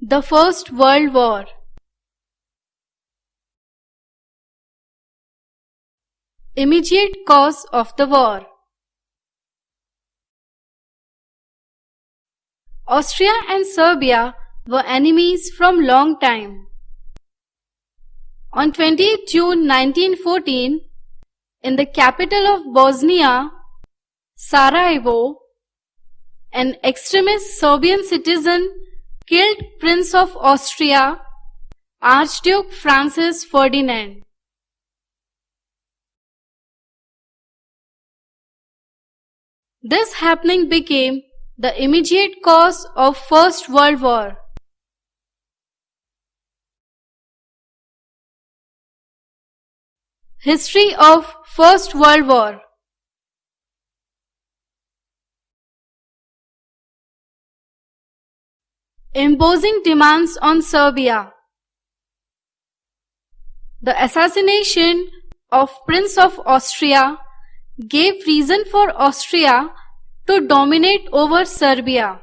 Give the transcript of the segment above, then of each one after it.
The First World War. Immediate cause of the war. Austria and Serbia were enemies from long time. On 20th June 1914, in the capital of Bosnia, Sarajevo, an extremist Serbian citizen killed Prince of Austria, Archduke Francis Ferdinand. This happening became the immediate cause of First World War. History of First World War. Imposing demands on Serbia. The assassination of Prince of Austria gave reason for Austria to dominate over Serbia.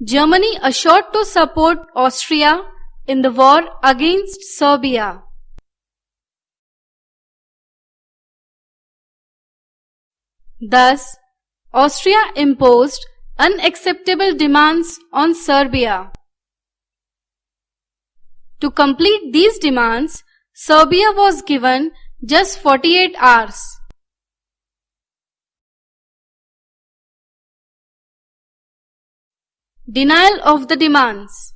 Germany assured to support Austria in the war against Serbia. Thus, Austria imposed unacceptable demands on Serbia. To complete these demands, Serbia was given just 48 hours. Denial of the demands.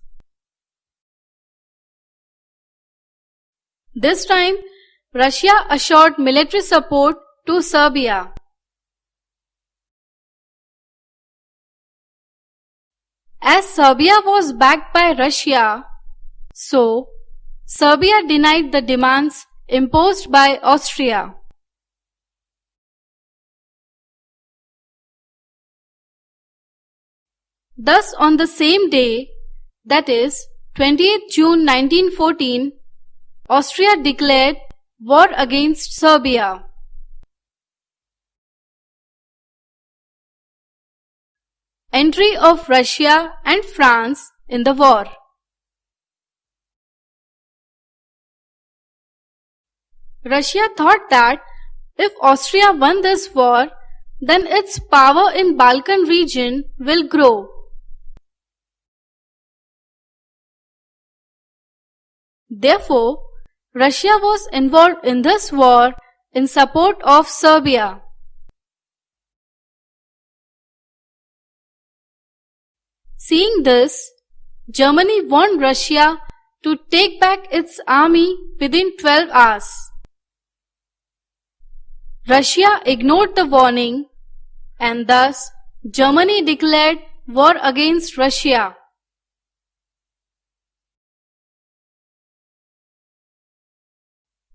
This time, Russia assured military support to Serbia. As Serbia was backed by Russia, so Serbia denied the demands imposed by Austria. Thus, on the same day, that is 20th June 1914, Austria declared war against Serbia. Entry of Russia and France in the war. Russia thought that if Austria won this war, then its power in Balkan region will grow. Therefore, Russia was involved in this war in support of Serbia. Seeing this, Germany warned Russia to take back its army within 12 hours. Russia ignored the warning, and thus Germany declared war against Russia.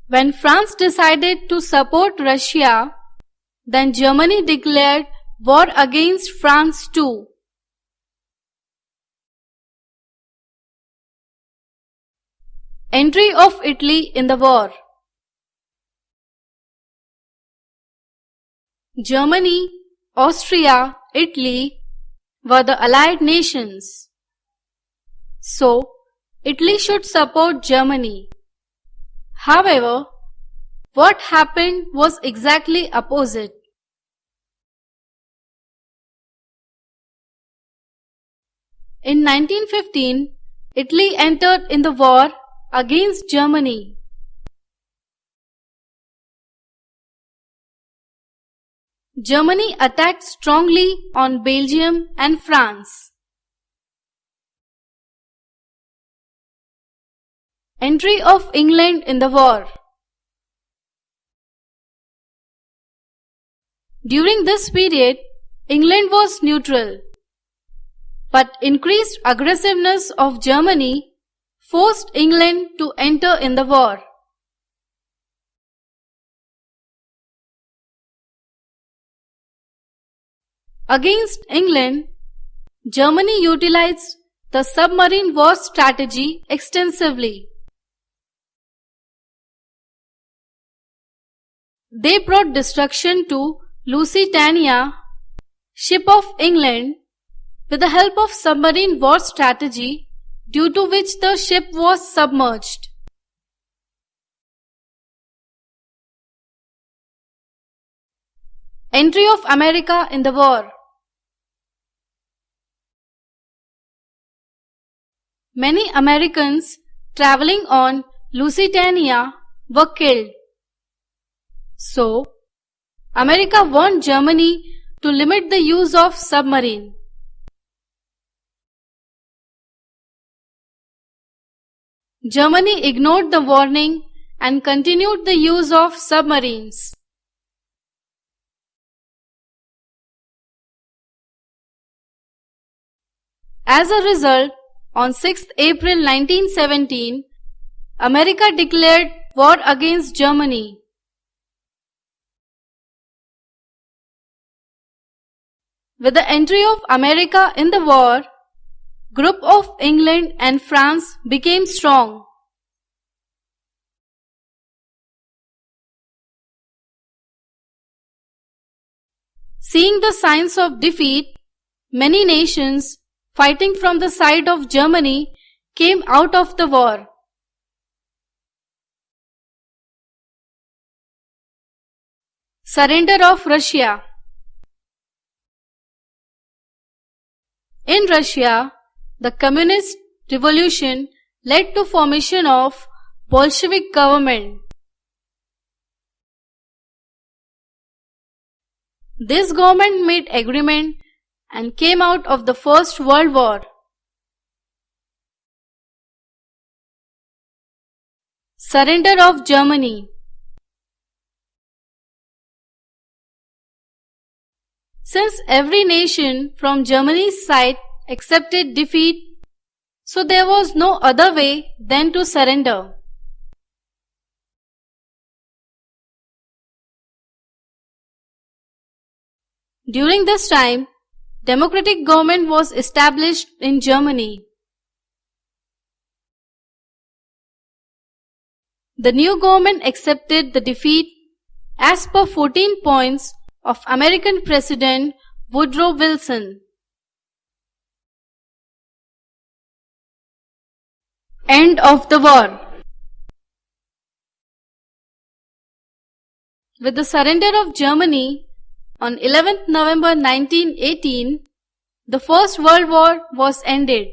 When France decided to support Russia, then Germany declared war against France too. Entry of Italy in the war. Germany, Austria, Italy were the allied nations. So, Italy should support Germany. However, what happened was exactly opposite. In 1915, Italy entered in the war against Germany. Germany attacked strongly on Belgium and France. Entry of England in the war. During this period, England was neutral, but increased aggressiveness of Germany forced England to enter in the war. Against England, Germany utilized the submarine war strategy extensively. They brought destruction to Lusitania, ship of England, with the help of submarine war strategy, due to which the ship was submerged. Entry of America in the war. Many Americans traveling on Lusitania were killed. So, America warned Germany to limit the use of submarine. Germany ignored the warning and continued the use of submarines. As a result, on 6th April 1917, America declared war against Germany. With the entry of America in the war, group of England and France became strong. Seeing the signs of defeat, many nations fighting from the side of Germany came out of the war. Surrender of Russia. In Russia, the communist revolution led to formation of Bolshevik government. This government made agreement and came out of the First World War. Surrender of Germany. Since every nation from Germany's side accepted defeat, so there was no other way than to surrender. During this time, democratic government was established in Germany. The new government accepted the defeat as per 14 points of American President Woodrow Wilson. End of the war. With the surrender of Germany on 11th November 1918, the First World War was ended.